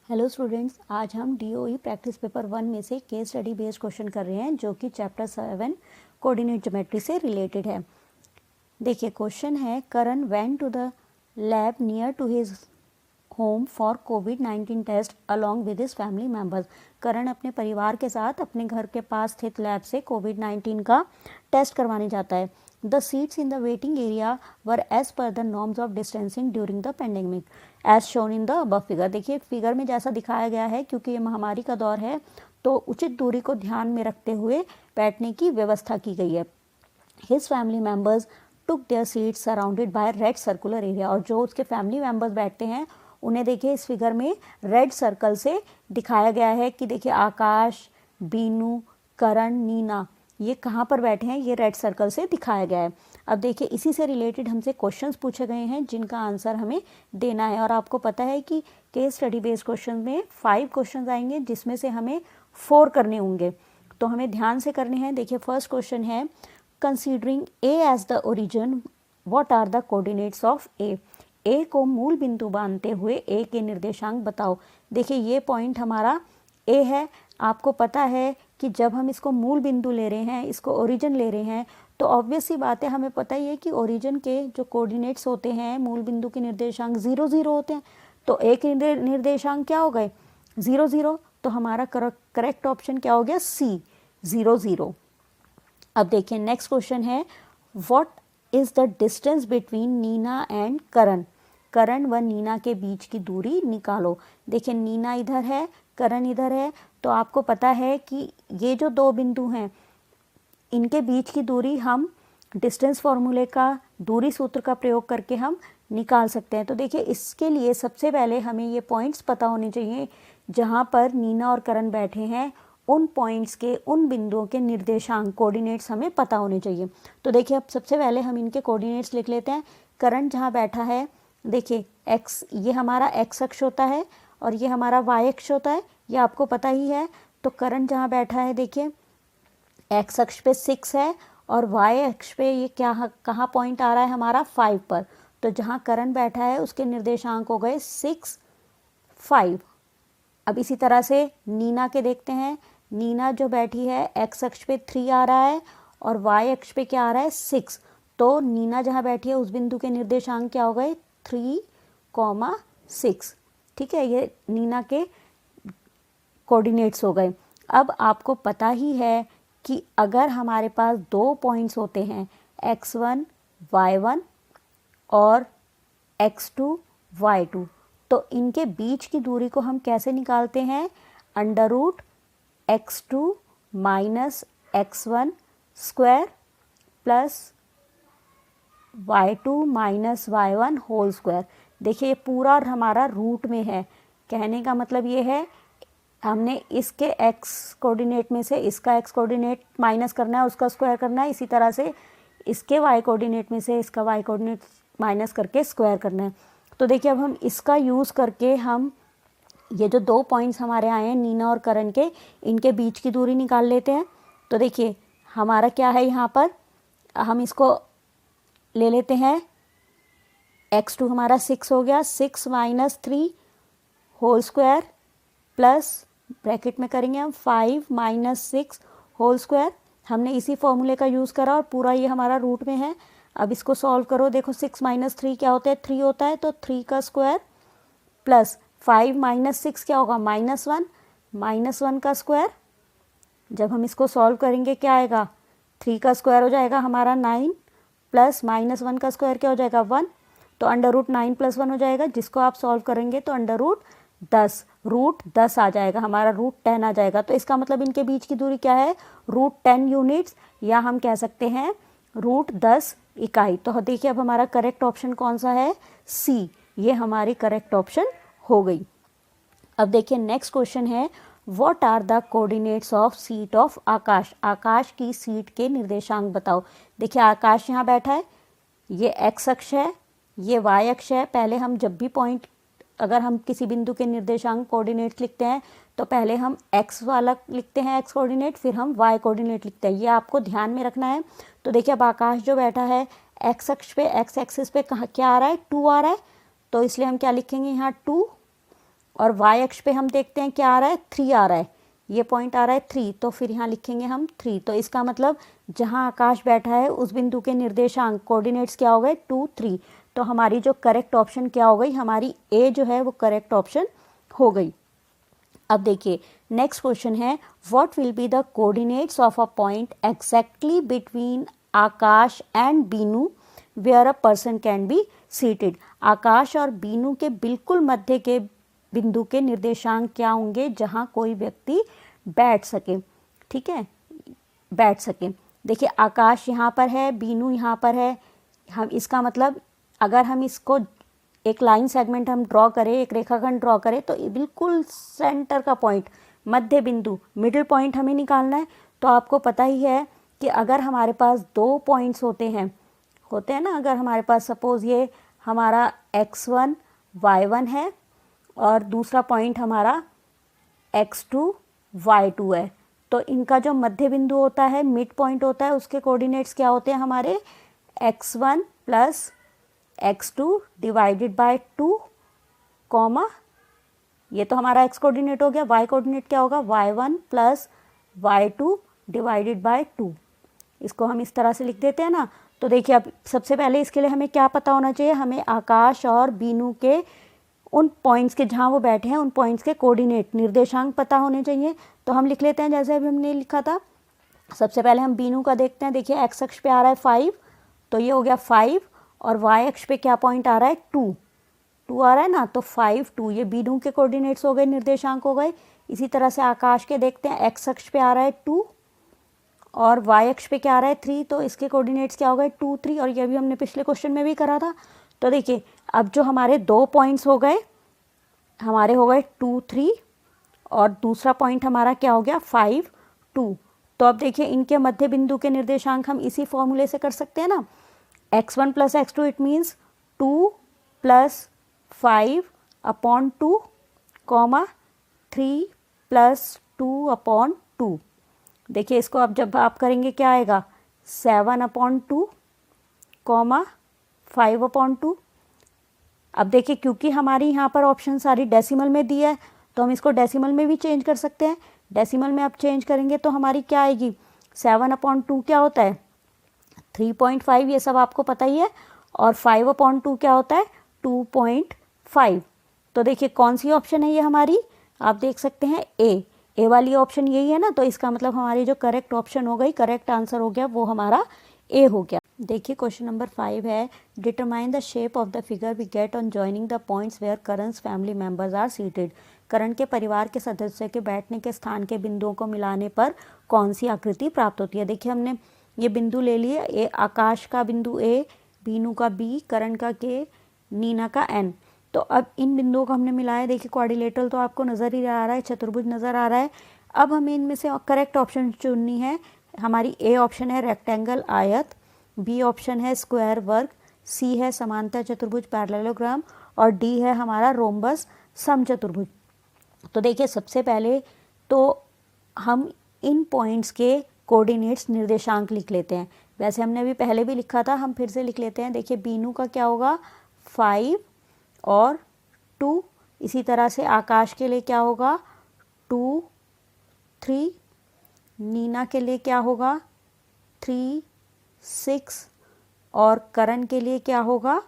Hello students, आज हम DOE practice paper 1 में से केस स्टडी बेस्ड क्वेश्चन कर रहे हैं जो कि चैप्टर 7 कोऑर्डिनेट ज्योमेट्री से रिलेटेड है। देखिए क्वेश्चन है, Karan went to the lab near to his home for कोविड-19 test along with his family members. Karan अपने परिवार के साथ अपने घर के पास स्थित लैब से कोविड-19 का टेस्ट करवाने जाता है। The seats in the waiting area were as per the norms of distancing during the pandemic as shown in the above figure. देखिए फिगर में जैसा दिखाया गया है, क्योंकि ये महामारी का दौर है तो उचित दूरी को ध्यान में रखते हुए बैठने की व्यवस्था की गई है। His family members took there seats surrounded by red circular area. और जो उसके फैमिली मेम्बर्स बैठते हैं उन्हें देखिए इस फिगर में रेड सर्कल से दिखाया गया है कि देखिए आकाश, बीनू, करण, नीना ये कहाँ पर बैठे हैं, ये रेड सर्कल से दिखाया गया है। अब देखिए इसी से रिलेटेड हमसे क्वेश्चंस पूछे गए हैं जिनका आंसर हमें देना है। और आपको पता है कि केस स्टडी बेस्ड क्वेश्चन में 5 क्वेश्चंस आएंगे जिसमें से हमें 4 करने होंगे, तो हमें ध्यान से करने हैं। देखिए फर्स्ट क्वेश्चन है, considering A as the origin what are the coordinates of A. A को मूल बिंदु मानते हुए ए के निर्देशांक बताओ। देखिए ये पॉइंट हमारा ए है। आपको पता है कि जब हम इसको मूल बिंदु ले रहे हैं, इसको ओरिजिन ले रहे हैं, तो ऑब्वियस सी बात है, हमें पता ही है कि ओरिजिन के जो कोऑर्डिनेट्स होते हैं, मूल बिंदु के निर्देशांक 0 0 होते हैं। तो ए के निर्देशांक क्या हो गए, 0 0। तो हमारा करेक्ट ऑप्शन क्या हो गया, सी, 0 0। अब देखिए नेक्स्ट क्वेश्चन है, what is the distance between Neena and Karan. Karan व नीना के बीच की दूरी निकालो। देखिए नीना इधर है, करण इधर है, तो आपको पता है कि ये जो दो बिंदु हैं इनके बीच की दूरी हम डिस्टेंस फॉर्मूले का, दूरी सूत्र का प्रयोग करके हम निकाल सकते हैं। तो देखिए इसके लिए सबसे पहले हमें ये पॉइंट्स पता होने चाहिए जहाँ पर नीना और करण बैठे हैं। उन पॉइंट्स के, उन बिंदुओं के निर्देशांक, कोऑर्डिनेट्स हमें पता होने चाहिए। तो देखिए अब सबसे पहले हम इनके कोऑर्डिनेट्स लिख लेते हैं। करण जहाँ बैठा है, देखिए एक्स, ये हमारा एक्स अक्ष होता है और ये हमारा वाई अक्ष होता है, ये आपको पता ही है। तो करण जहाँ बैठा है, देखिए एक्स अक्ष पे 6 है और वाई अक्ष पे ये क्या, कहाँ पॉइंट आ रहा है हमारा 5 पर। तो जहाँ करण बैठा है उसके निर्देशांक हो गए 6 5। अब इसी तरह से नीना के देखते हैं। नीना जो बैठी है एक्स अक्ष पे 3 आ रहा है और वाई अक्ष पे क्या आ रहा है, 6। तो नीना जहाँ बैठी है उस बिंदु के निर्देशांक क्या हो गए, 3, 6। ठीक है, ये नीना के कोऑर्डिनेट्स हो गए। अब आपको पता ही है कि अगर हमारे पास 2 पॉइंट्स होते हैं, x1 y1 और x2 y2, तो इनके बीच की दूरी को हम कैसे निकालते हैं, √x2 minus x1 square plus y2 minus y1 whole square. देखिए ये पूरा हमारा रूट में है। कहने का मतलब ये है, हमने इसके x कोऑर्डिनेट में से इसका x कोऑर्डिनेट माइनस करना है, उसका स्क्वायर करना है। इसी तरह से इसके y कोऑर्डिनेट में से इसका y कोऑर्डिनेट माइनस करके स्क्वायर करना है। तो देखिए अब हम इसका यूज़ करके हम ये जो 2 पॉइंट्स हमारे आए हैं नीना और करण के, इनके बीच की दूरी निकाल लेते हैं। तो देखिए हमारा क्या है, यहाँ पर हम इसको ले लेते हैं, x2 हमारा 6 हो गया, 6 minus 3 whole square plus bracket में करेंगे हम 5 माइनस 6 होल स्क्वायर। हमने इसी फॉर्मूले का यूज़ करा और पूरा ये हमारा रूट में है। अब इसको सॉल्व करो, देखो 6 माइनस 3 क्या होता है, 3 होता है, तो 3 का स्क्वायर प्लस 5 माइनस 6 क्या होगा, -1, -1 का स्क्वायर। जब हम इसको सॉल्व करेंगे क्या आएगा, 3 का स्क्वायर हो जाएगा हमारा 9 प्लस -1 का स्क्वायर क्या हो जाएगा 1, तो √9 + 1 हो जाएगा, जिसको आप सॉल्व करेंगे तो √10, √10 आ जाएगा, हमारा √10 आ जाएगा। तो इसका मतलब इनके बीच की दूरी क्या है, √10 यूनिट्स, या हम कह सकते हैं √10 इकाई। तो देखिए अब हमारा करेक्ट ऑप्शन कौन सा है, सी, ये हमारी करेक्ट ऑप्शन हो गई। अब देखिए नेक्स्ट क्वेश्चन है, what are the coordinates of seat of Aakash. Aakash की सीट के निर्देशांक बताओ। देखिए आकाश यहाँ बैठा है, ये एक्स अक्ष है, ये वाई अक्ष है। पहले हम जब भी पॉइंट, अगर हम किसी बिंदु के निर्देशांक कोऑर्डिनेट्स लिखते हैं तो पहले हम x वाला लिखते हैं, x कोऑर्डिनेट, फिर हम y कोऑर्डिनेट लिखते हैं। ये आपको ध्यान में रखना है। तो देखिए अब आकाश जो बैठा है x अक्ष पे, x एक्सिस पे कहाँ क्या आ रहा है, 2 आ रहा है, तो इसलिए हम क्या लिखेंगे यहाँ 2। और y अक्ष पे हम देखते हैं क्या आ रहा है, 3 आ रहा है, ये पॉइंट आ रहा है 3, तो फिर यहाँ लिखेंगे हम 3। तो इसका मतलब जहाँ आकाश बैठा है उस बिंदु के निर्देशांक कोऑर्डिनेट्स क्या हो गए, 2, 3। तो हमारी जो करेक्ट ऑप्शन क्या हो गई, हमारी ए जो है वो करेक्ट ऑप्शन हो गई। अब देखिए नेक्स्ट क्वेश्चन है, what will be the coordinates of a point exactly between Aakash and Binu where a person can be seated. Aakash और बीनू के बिल्कुल मध्य के बिंदु के निर्देशांक क्या होंगे जहां कोई व्यक्ति बैठ सके, ठीक है, बैठ सके। देखिए आकाश यहाँ पर है, बीनू यहाँ पर है, हम इसका मतलब अगर हम इसको एक लाइन सेगमेंट हम ड्रॉ करें, एक रेखाखंड ड्रॉ करें, तो बिल्कुल सेंटर का पॉइंट, मध्य बिंदु, मिडिल पॉइंट हमें निकालना है। तो आपको पता ही है कि अगर हमारे पास 2 पॉइंट्स होते हैं ना, अगर हमारे पास सपोज ये हमारा x1 y1 है और दूसरा पॉइंट हमारा x2 y2 है, तो इनका जो मध्य बिंदु होता है, मिड पॉइंट होता है, उसके कोऑर्डिनेट्स क्या होते हैं हमारे, x1 plus x2 divided by 2 comma, ये तो हमारा x कोऑर्डिनेट हो गया, y कोऑर्डिनेट क्या होगा, y1 plus y2 divided by 2। इसको हम इस तरह से लिख देते हैं ना। तो देखिए अब सबसे पहले इसके लिए हमें क्या पता होना चाहिए, हमें आकाश और बीनू के उन पॉइंट्स के जहाँ वो बैठे हैं उन पॉइंट्स के कोऑर्डिनेट निर्देशांक पता होने चाहिए। तो हम लिख लेते हैं जैसे अभी हमने लिखा था। सबसे पहले हम बीनू का देखते हैं। देखिए एक्स अक्ष पे आ रहा है 5, तो ये हो गया 5, और वाई अक्ष पे क्या पॉइंट आ रहा है, 2 आ रहा है ना, तो 5, 2 ये बीनू के कोऑर्डिनेट्स हो गए, निर्देशांक हो गए। इसी तरह से आकाश के देखते हैं, एक्स अक्ष पे आ रहा है 2 और वाई अक्ष पे क्या आ रहा है 3, तो इसके कोऑर्डिनेट्स क्या हो गए 2, 3, और ये भी हमने पिछले क्वेश्चन में भी करा था। तो देखिए अब जो हमारे 2 पॉइंट्स हो गए, हमारे हो गए 2, 3, और दूसरा पॉइंट हमारा क्या हो गया 5, 2। तो अब देखिए इनके मध्य बिंदु के निर्देशांक हम इसी फॉर्मूले से कर सकते हैं ना, x1 plus x2 it means 2 plus 5 upon 2 comma 3 plus 2 upon 2। देखिए इसको अब जब आप करेंगे क्या आएगा, 7 अपॉन 2 कॉमा 5 अपॉन 2। अब देखिए क्योंकि हमारी यहाँ पर ऑप्शन सारी डेसिमल में दी है, तो हम इसको डेसिमल में भी चेंज कर सकते हैं। डेसिमल में आप चेंज करेंगे तो हमारी क्या आएगी, 7 अपॉन 2 क्या होता है 3.5, ये सब आपको पता ही है, और 5 अपॉन 2 क्या होता है 2.5। तो देखिए कौन सी ऑप्शन है ये हमारी, आप देख सकते हैं ए वाली ऑप्शन यही है ना। तो इसका मतलब हमारी जो करेक्ट ऑप्शन हो गई, करेक्ट आंसर हो गया वो हमारा ए हो गया। देखिए क्वेश्चन नंबर 5 है, determine the shape of the figure we get on joining the points where Karan's family members are seated. Karan के परिवार के सदस्य के बैठने के स्थान के बिंदुओं को मिलाने पर कौन सी आकृति प्राप्त होती है। देखिए हमने ये बिंदु ले लिए, ए आकाश का बिंदु ए, बीनू का बी, करण का के, नीना का एन। तो अब इन बिंदुओं को हमने मिलाया। देखिए क्वाड्रिलेटरल तो आपको नज़र ही आ रहा है, चतुर्भुज नज़र आ रहा है। अब हमें इनमें से करेक्ट ऑप्शन चुननी है। हमारी ए ऑप्शन है रेक्टेंगल आयत, बी ऑप्शन है स्क्वायर वर्ग, सी है समांतर चतुर्भुज पैरेललोग्राम, और डी है हमारा रोम्बस समचतुर्भुज। तो देखिए सबसे पहले तो हम इन पॉइंट्स के कोऑर्डिनेट्स निर्देशांक लिख लेते हैं। वैसे हमने अभी पहले भी लिखा था, हम फिर से लिख लेते हैं। देखिए बीनू का क्या होगा 5 और 2, इसी तरह से आकाश के लिए क्या होगा 2, 3, नीना के लिए क्या होगा 3, 6, और करण के लिए क्या होगा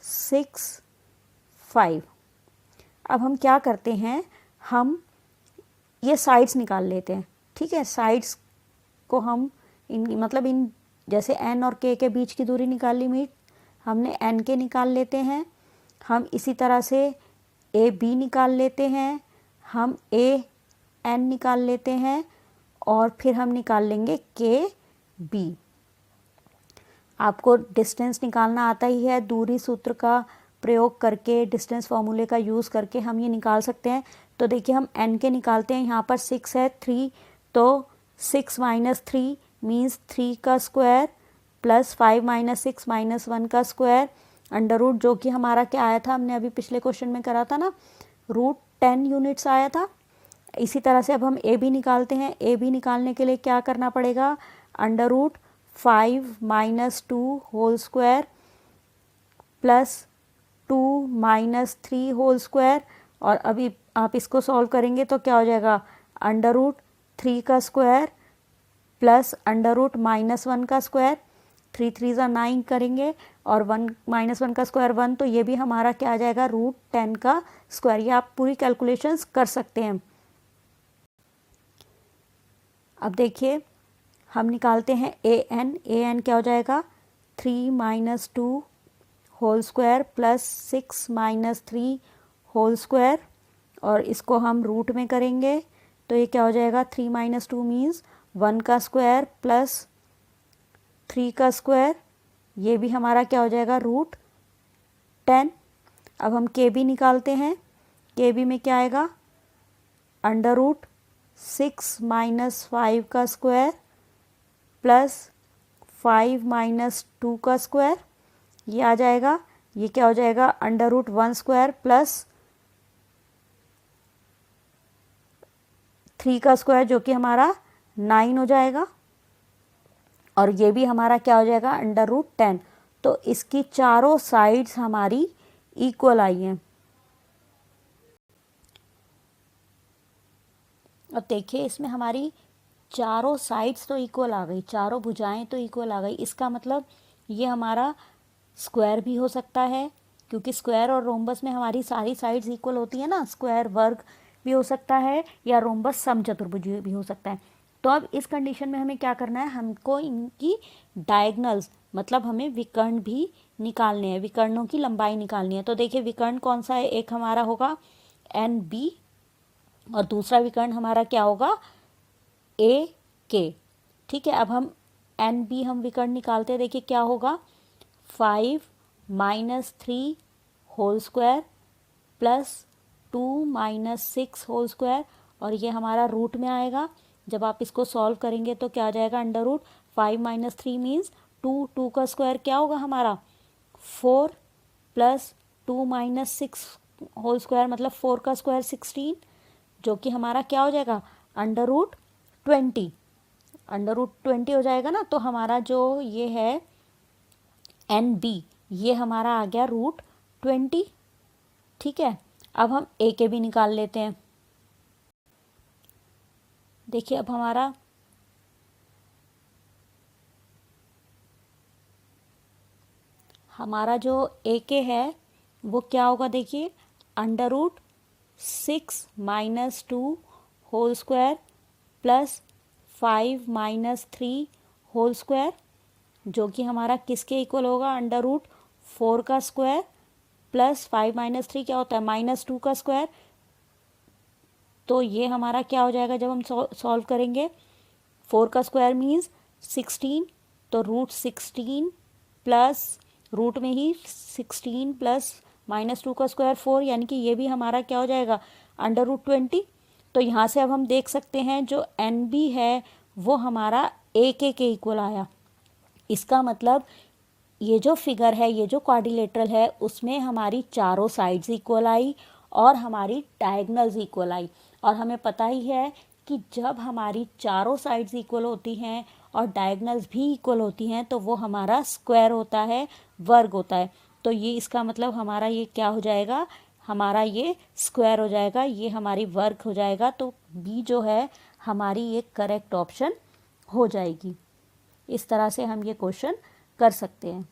6, 5। अब हम क्या करते हैं, हम ये साइड्स निकाल लेते हैं, ठीक है। साइड्स को हम इन जैसे एन और के बीच की दूरी निकाल ली, मीट हमने एन के निकाल लेते हैं। हम इसी तरह से ए बी निकाल लेते हैं, हम ए एन निकाल लेते हैं, और फिर हम निकाल लेंगे के बी। आपको डिस्टेंस निकालना आता ही है, दूरी सूत्र का प्रयोग करके, डिस्टेंस फॉर्मूले का यूज़ करके हम ये निकाल सकते हैं। तो देखिए हम एन के निकालते हैं, यहाँ पर 6 है, 3, तो 6 माइनस 3 मीन्स 3 का स्क्वायर प्लस 5 माइनस 6 माइनस 1 का स्क्वायर, अंडर रूट जो कि हमारा क्या आया था, हमने अभी पिछले क्वेश्चन में करा था ना, रूट 10 यूनिट्स आया था। इसी तरह से अब हम ए बी निकालते हैं। ए बी निकालने के लिए क्या करना पड़ेगा, under root 5 minus 2 whole square plus 2 minus 3 whole square, और अभी आप इसको सॉल्व करेंगे तो क्या हो जाएगा, अंडर रूट 3 का स्क्वायर प्लस अंडर रूट -1 का स्क्वायर, 3 3 ज़ा 9 करेंगे और 1 -1 का स्क्वायर 1, तो ये भी हमारा क्या आ जाएगा, √10 का स्क्वायर। ये आप पूरी कैलकुलेशंस कर सकते हैं। अब देखिए हम निकालते हैं an क्या हो जाएगा, 3 - 2 whole square plus 6 - 3 whole square, और इसको हम रूट में करेंगे तो ये क्या हो जाएगा, 3 - 2 मीन्स 1 का स्क्वायर प्लस 3 का स्क्वायर, ये भी हमारा क्या हो जाएगा, √10। अब हम के बी निकालते हैं, के बी में क्या आएगा, अंडर रूट 6 - 5 का स्क्वायर प्लस 5 - 2 का स्क्वायर, ये आ जाएगा, ये क्या हो जाएगा, अंडर रूट 1 स्क्वायर प्लस 3 का स्क्वायर जो कि हमारा 9 हो जाएगा, और ये भी हमारा क्या हो जाएगा, अंडर रूट 10। तो इसकी चारों साइड्स हमारी इक्वल आई हैं। अब देखिए इसमें हमारी चारों साइड्स तो इक्वल आ गई, चारों भुजाएं तो इक्वल आ गई। इसका मतलब ये हमारा स्क्वायर भी हो सकता है, क्योंकि स्क्वायर और रोम्बस में हमारी सारी साइड्स इक्वल होती है ना। स्क्वायर वर्ग भी हो सकता है या रोम्बस समचतुर्भुज भी हो सकता है। तो अब इस कंडीशन में हमें क्या करना है, हमको इनकी डायगनल्स मतलब हमें विकर्ण भी निकालने हैं, विकर्णों की लंबाई निकालनी है। तो देखिए विकर्ण कौन सा है, एक हमारा होगा NB और दूसरा विकर्ण हमारा क्या होगा, AK। ठीक है, अब हम NB हम विकर्ण निकालते हैं। देखिए क्या होगा, 5 - 3 whole square plus 2 - 6 whole square, और ये हमारा रूट में आएगा। जब आप इसको सॉल्व करेंगे तो क्या आ जाएगा, अंडर रूट 5 - 3 मीन्स 2 का स्क्वायर क्या होगा हमारा 4 प्लस 2 - 6 होल स्क्वायर मतलब 4 का स्क्वायर 16, जो कि हमारा क्या हो जाएगा, अंडर रूट 20 हो जाएगा ना। तो हमारा जो ये है NB ये हमारा आ गया √20। ठीक है, अब हम AK भी निकाल लेते हैं। देखिए अब हमारा जो AK है वो क्या होगा, देखिए under root 6 - 2 whole square plus 5 - 3 whole square, जो कि हमारा किसके इक्वल होगा, अंडर रूट 4 का स्क्वायर प्लस 5 - 3 क्या होता है, -2 का स्क्वायर। तो ये हमारा क्या हो जाएगा, जब हम सॉल्व करेंगे 4 का स्क्वायर मीन्स 16, तो √16 प्लस रूट में ही 16 प्लस -2 का स्क्वायर 4, यानी कि ये भी हमारा क्या हो जाएगा, अंडर रूट 20। तो यहाँ से अब हम देख सकते हैं जो NB है वो हमारा AK के इक्वल आया। इसका मतलब ये जो फिगर है, ये जो क्वाड्रिलेटरल है, उसमें हमारी चारों साइड्स इक्वल आई और हमारी डायगनल्स इक्वल आई। और हमें पता ही है कि जब हमारी चारों साइड्स इक्वल होती हैं और डायगनल्स भी इक्वल होती हैं तो वो हमारा स्क्वायर होता है, वर्ग होता है। तो ये इसका मतलब हमारा ये क्या हो जाएगा, हमारा ये स्क्वायर हो जाएगा, ये हमारी वर्ग हो जाएगा। तो B जो है हमारी ये करेक्ट ऑप्शन हो जाएगी। इस तरह से हम ये क्वेश्चन कर सकते हैं।